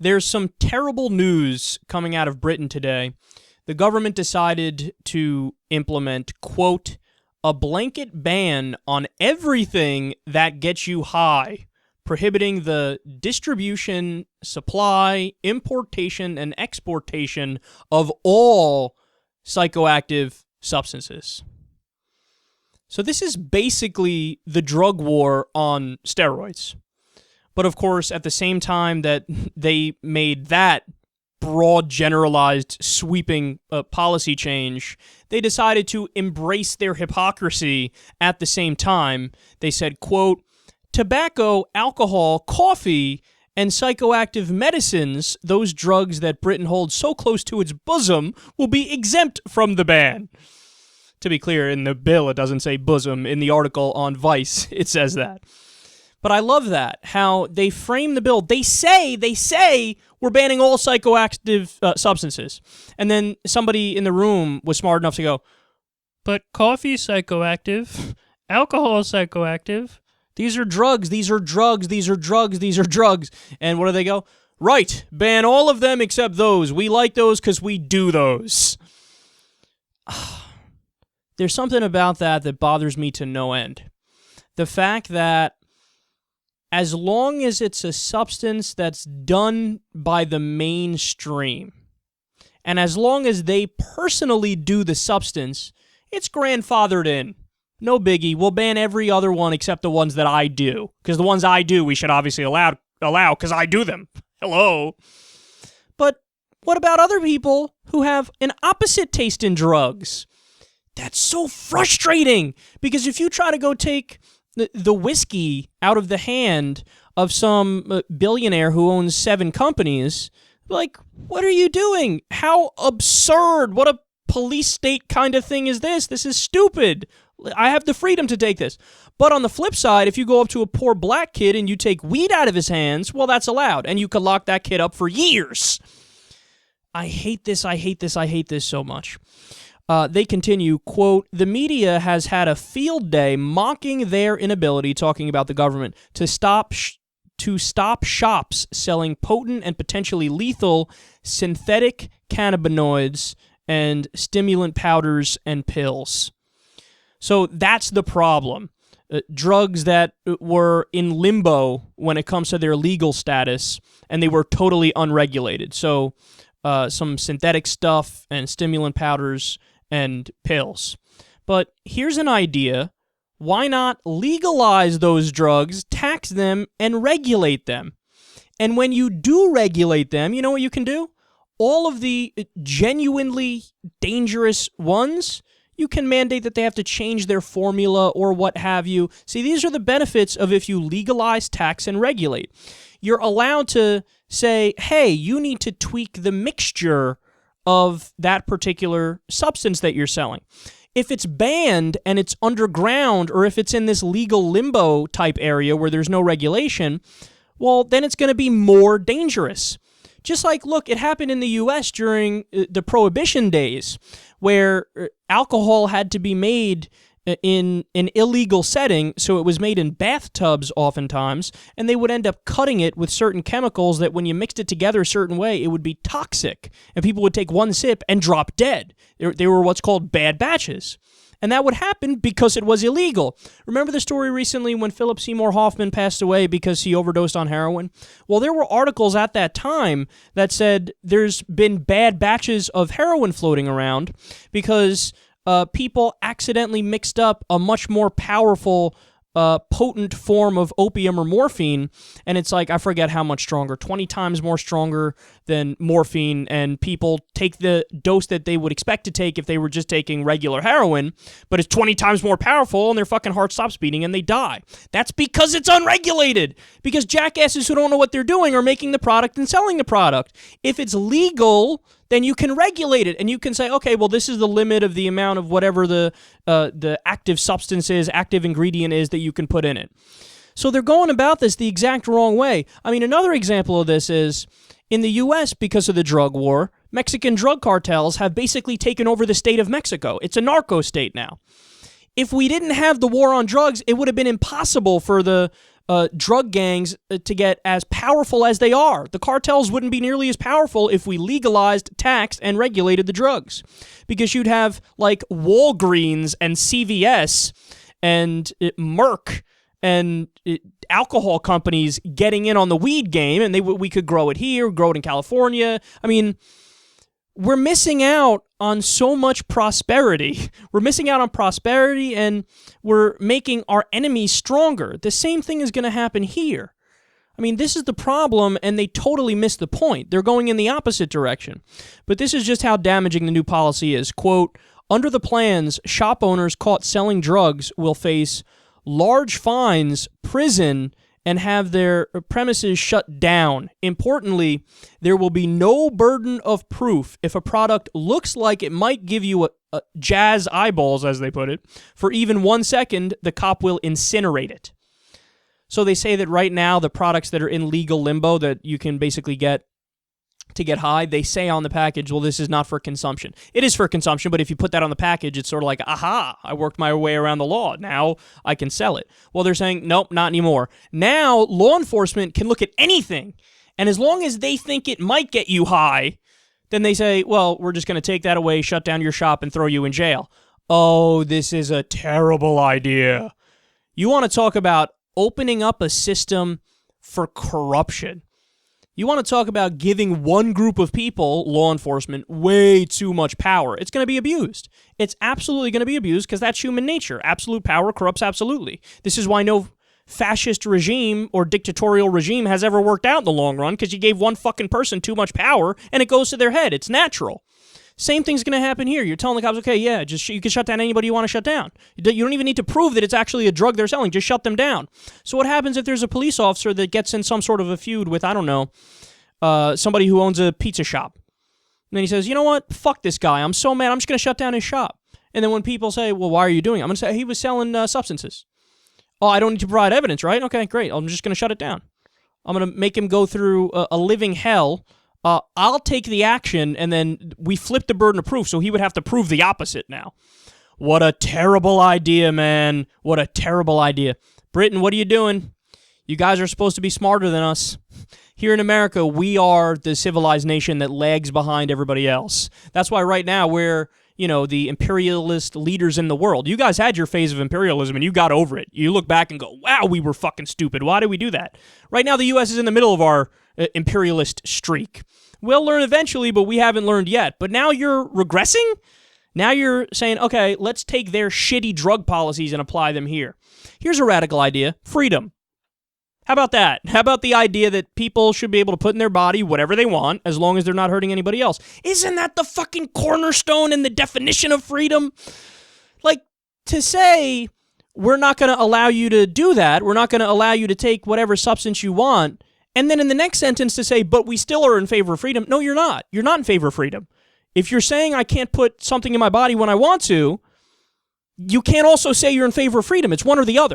there's some terrible news coming out of Britain today. The government decided to implement, quote, a blanket ban on everything that gets you high, prohibiting the distribution, supply, importation, and exportation of all psychoactive substances. So this is basically the drug war on steroids. But of course, at the same time that they made that broad, generalized, sweeping policy change, they decided to embrace their hypocrisy at the same time. They said, quote, tobacco, alcohol, coffee, and psychoactive medicines, those drugs that Britain holds so close to its bosom, will be exempt from the ban. To be clear, in the bill, it doesn't say bosom. In the article on Vice, it says that. But I love that, how they frame the bill. They say we're banning all psychoactive substances. And then somebody in the room was smart enough to go, but coffee's psychoactive, alcohol is psychoactive. These are drugs, these are drugs, these are drugs, these are drugs. And what do they go? Right, ban all of them except those. We like those because we do those. There's something about that bothers me to no end. The fact that as long as it's a substance that's done by the mainstream, and as long as they personally do the substance, it's grandfathered in. No biggie. We'll ban every other one except the ones that I do. Because the ones I do, we should obviously allow because I do them. Hello. But what about other people who have an opposite taste in drugs? That's so frustrating. Because if you try to go take the whiskey out of the hand of some billionaire who owns 7 companies, like, what are you doing? How absurd. What a police state kind of thing is this? This is stupid. I have the freedom to take this. But on the flip side, if you go up to a poor black kid and you take weed out of his hands, well, that's allowed. And you could lock that kid up for years. I hate this. I hate this. I hate this so much. They continue, quote, the media has had a field day mocking their inability, talking about the government, to stop shops selling potent and potentially lethal synthetic cannabinoids and stimulant powders and pills. So that's the problem. Drugs that were in limbo when it comes to their legal status, and they were totally unregulated. So some synthetic stuff and stimulant powders and pills. But here's an idea. Why not legalize those drugs, tax them, and regulate them? And when you do regulate them, you know what you can do? All of the genuinely dangerous ones, you can mandate that they have to change their formula or what have you. See, these are the benefits of if you legalize, tax, and regulate. You're allowed to say, hey, you need to tweak the mixture of that particular substance that you're selling. If it's banned and it's underground, or if it's in this legal limbo type area where there's no regulation, well, then it's going to be more dangerous. Just like, look, it happened in the U.S. during the Prohibition days, where alcohol had to be made in an illegal setting, so it was made in bathtubs oftentimes, and they would end up cutting it with certain chemicals that when you mixed it together a certain way, it would be toxic, and people would take one sip and drop dead. They were what's called bad batches. And that would happen because it was illegal. Remember the story recently when Philip Seymour Hoffman passed away because he overdosed on heroin? Well, there were articles at that time that said there's been bad batches of heroin floating around because people accidentally mixed up a much more powerful, potent form of opium or morphine, and it's like, I forget how much stronger, 20 times more stronger than morphine, and people take the dose that they would expect to take if they were just taking regular heroin, but it's 20 times more powerful, and their fucking heart stops beating, and they die. That's because it's unregulated, because jackasses who don't know what they're doing are making the product and selling the product. If it's legal, then you can regulate it, and you can say, okay, well, this is the limit of the amount of whatever the active substance is, active ingredient is that you can put in it. So they're going about this the exact wrong way. I mean, another example of this is, in the U.S., because of the drug war, Mexican drug cartels have basically taken over the state of Mexico. It's a narco state now. If we didn't have the war on drugs, it would have been impossible for the drug gangs to get as powerful as they are. The cartels wouldn't be nearly as powerful if we legalized, taxed, and regulated the drugs. Because you'd have, like, Walgreens and CVS and Merck and alcohol companies getting in on the weed game, and we could grow it here, grow it in California. I mean, we're missing out on so much prosperity. We're missing out on prosperity, and we're making our enemies stronger. The same thing is going to happen here. I mean, this is the problem, and they totally missed the point. They're going in the opposite direction. But this is just how damaging the new policy is. Quote, under the plans, shop owners caught selling drugs will face large fines, prison, and have their premises shut down. Importantly, there will be no burden of proof if a product looks like it might give you a jazz eyeballs, as they put it. For even 1 second, the cop will incinerate it. So they say that right now, the products that are in legal limbo that you can basically get to get high, they say on the package, well, this is not for consumption. It is for consumption, but if you put that on the package, it's sort of like, aha, I worked my way around the law. Now I can sell it. Well, they're saying, nope, not anymore. Now law enforcement can look at anything, and as long as they think it might get you high, then they say, well, we're just going to take that away, shut down your shop, and throw you in jail. Oh, this is a terrible idea. You want to talk about opening up a system for corruption. You want to talk about giving one group of people, law enforcement, way too much power. It's going to be abused. It's absolutely going to be abused because that's human nature. Absolute power corrupts absolutely. This is why no fascist regime or dictatorial regime has ever worked out in the long run, because you gave one fucking person too much power and it goes to their head. It's natural. Same thing's going to happen here. You're telling the cops, okay, yeah, just you can shut down anybody you want to shut down. You don't even need to prove that it's actually a drug they're selling. Just shut them down. So what happens if there's a police officer that gets in some sort of a feud with, I don't know, somebody who owns a pizza shop? And then he says, you know what? Fuck this guy. I'm so mad. I'm just going to shut down his shop. And then when people say, well, why are you doing it? I'm going to say, he was selling substances. Oh, I don't need to provide evidence, right? Okay, great. I'm just going to shut it down. I'm going to make him go through a living hell. I'll take the action, and then we flip the burden of proof, so he would have to prove the opposite now. What a terrible idea, man. What a terrible idea. Britain, what are you doing? You guys are supposed to be smarter than us. Here in America, we are the civilized nation that lags behind everybody else. That's why right now we're, the imperialist leaders in the world. You guys had your phase of imperialism, and you got over it. You look back and go, wow, we were fucking stupid. Why did we do that? Right now, the U.S. is in the middle of our imperialist streak. We'll learn eventually, but we haven't learned yet. But now you're regressing? Now you're saying, okay, let's take their shitty drug policies and apply them here. Here's a radical idea. Freedom. How about that? How about the idea that people should be able to put in their body whatever they want as long as they're not hurting anybody else? Isn't that the fucking cornerstone and the definition of freedom? Like, to say we're not going to allow you to do that, we're not going to allow you to take whatever substance you want, and then in the next sentence to say, but we still are in favor of freedom. No, you're not. You're not in favor of freedom. If you're saying I can't put something in my body when I want to, you can't also say you're in favor of freedom. It's one or the other.